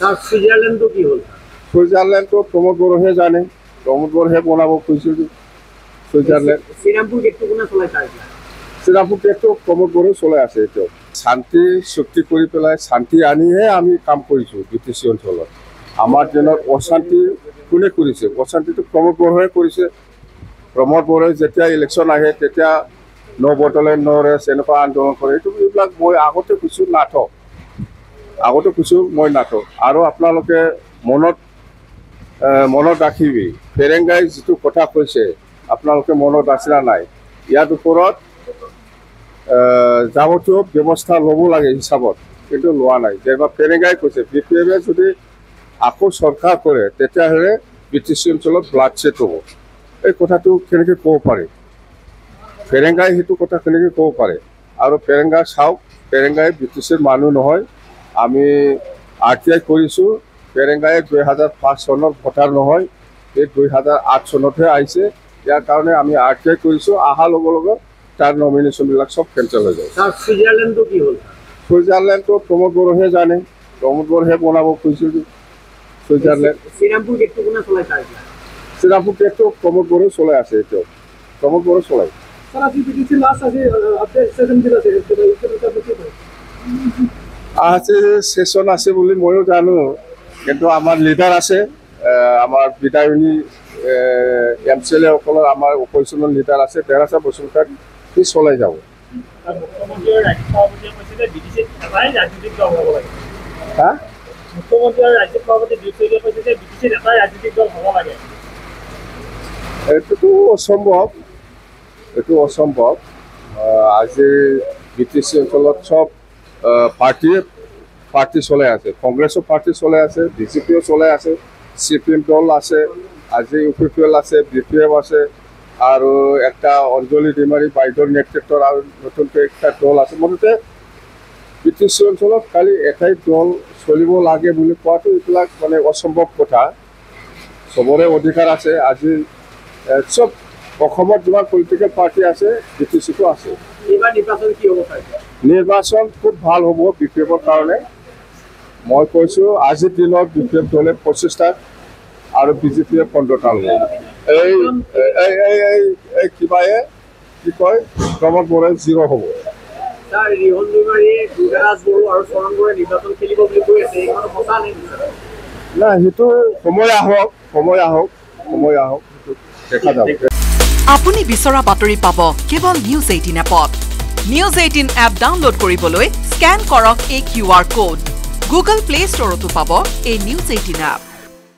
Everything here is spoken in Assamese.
আর সুইজারল্যান্ড তো কি হল? সুইজারল্যান্ড তো প্রমোদ বড়হে জানে, প্রমোদ বড়হে বনাব খুঁজছে সুইজারল্যান্ড। শ্রীরামপুর গেটটো কোনে চলাই থাকে? শ্রীরামপুর গেটটো প্রমোদ বড়ে চলাই আছে। এটাও শান্তি চুক্তি কৰি পেলাই শান্তি আনিহে আমি কাম কৰিছোঁ বিটিচি অঞ্চলত। আমাৰ দিনত অশান্তি কোনে কৰিছে? অশান্তিটো প্ৰমোদ বড়োৱে কৰিছে। প্ৰমোদ বড়োৱে যেতিয়া ইলেকশ্যন আহে তেতিয়া ন বটলে নৰে এনেকুৱা আন্দোলন কৰে। এইবিলাক মই আগতে কৈছোঁ নাটক, মই নাটক। আৰু আপোনালোকে মনত ৰাখিবি, ফেৰেংগাই যিটো কথা কৈছে আপোনালোকে মনত আছে না নাই? ইয়াৰ ওপৰত যাৱতীয় ব্যৱস্থা ল'ব লাগে হিচাপত, কিন্তু লোৱা নাই। যেনিবা ফেৰেংগাই কৈছে BPF-এ যদি আকৌ চৰকাৰ কৰে তেতিয়াহ'লে বিটিচি অঞ্চলত ব্লাড ছেট হ'ব। এই কথাটো কেনেকৈ ক'ব পাৰে? ফেৰেংগাই সেইটো কথা কেনেকৈ ক'ব পাৰে? আৰু ফেৰেংগা চাওক, ফেৰেংগাই বিটিচিৰ মানুহ নহয়। আমি RTI কৰিছোঁ। ফেৰেংগাই 2005 চনৰ ভোটাৰ নহয়, এই 2008 চনতহে আহিছে। ইয়াৰ কাৰণে আমি RTI কৰিছোঁ। অহাৰ লগে লগে তাৰ নমিনেশ্যনবিলাক চব কেঞ্চেল হৈ যায়। সুইজাৰল্যান্ড তো কি হল? সুইজাৰল্যান্ড তো প্ৰমোদ বড়োহে জানে, প্ৰমোদ বড়োহে বনাব খুঁজছে সুইজাৰল্যান্ড। শ্রীরামপুর গেটটো কোনে চলাই থাকে? শ্রীরামপুর গেটটো প্রমোদ বড়ো চলাই আছে। এটাও প্রমোদ বড়ো চলাই। আছে সেশন আছে বুলি ময়ো জানো, কিন্তু আমাৰ লিডাৰ আছে, আমাৰ বিধায়িনী MCLA সকলৰ আমাৰ অপজিশ্যনৰ লিডাৰ আছে, তেৰাছা বসুমতাৰী, সি চলাই যাব। এইটোতো অসম্ভৱ, আজি বিটিচি অঞ্চলত চব পাৰ্টি চলাই আছে। কংগ্ৰেছৰ পাৰ্টি চলাই আছে, BJPও চলাই আছে, CPM দল আছে, আজি UPPL আছে, BPF আছে, আৰু একটা অঞ্জলি ডিমাৰী বাইদেউৰ নেতৃত্বৰ আৰু নতুনকৈ একটা দল আছে। মুঠতে বিটিচি অঞ্চলত খালি এটাই দল চলিব লাগে বুলি কোৱাটো এইবিলাক মানে অসম্ভৱ কথা। চবৰে অধিকাৰ আছে। আজি চব অসমত যিমান পলিটিকেল পাৰ্টি আছে বিটিচিটো আছে। এইবাৰ নিৰ্বাচন কি হ'ব? নিৰ্বাচন খুব ভাল হ'ব BPF-ৰ কাৰণে। মই কৈছোঁ আজিৰ দিনত BPF দলে 25টা আৰু BJP-য়ে 15টা ল'ব। এই কিবায়ে কি কয় প্ৰমোদ বড়োৱে 0 হ'ব। ৰিহন দৈমাৰীয়ে দুৰ্গাৰাজ বড়ো আৰু চৰণ বড়োৱে নিৰ্বাচন খেলিব বুলি কৈ আছে, এইখন সঁচা নে? নাই, সেইটো সময় আহক, দেখা যাব। আপুনি বিচৰা বাতৰি পাব কেৱল News 18 এপত। News 18 এপ ডাউনলোড কৰিবলৈ স্কেন কৰক এই QR কোড। Google Play Store-তো পাব এই News 18 এপ।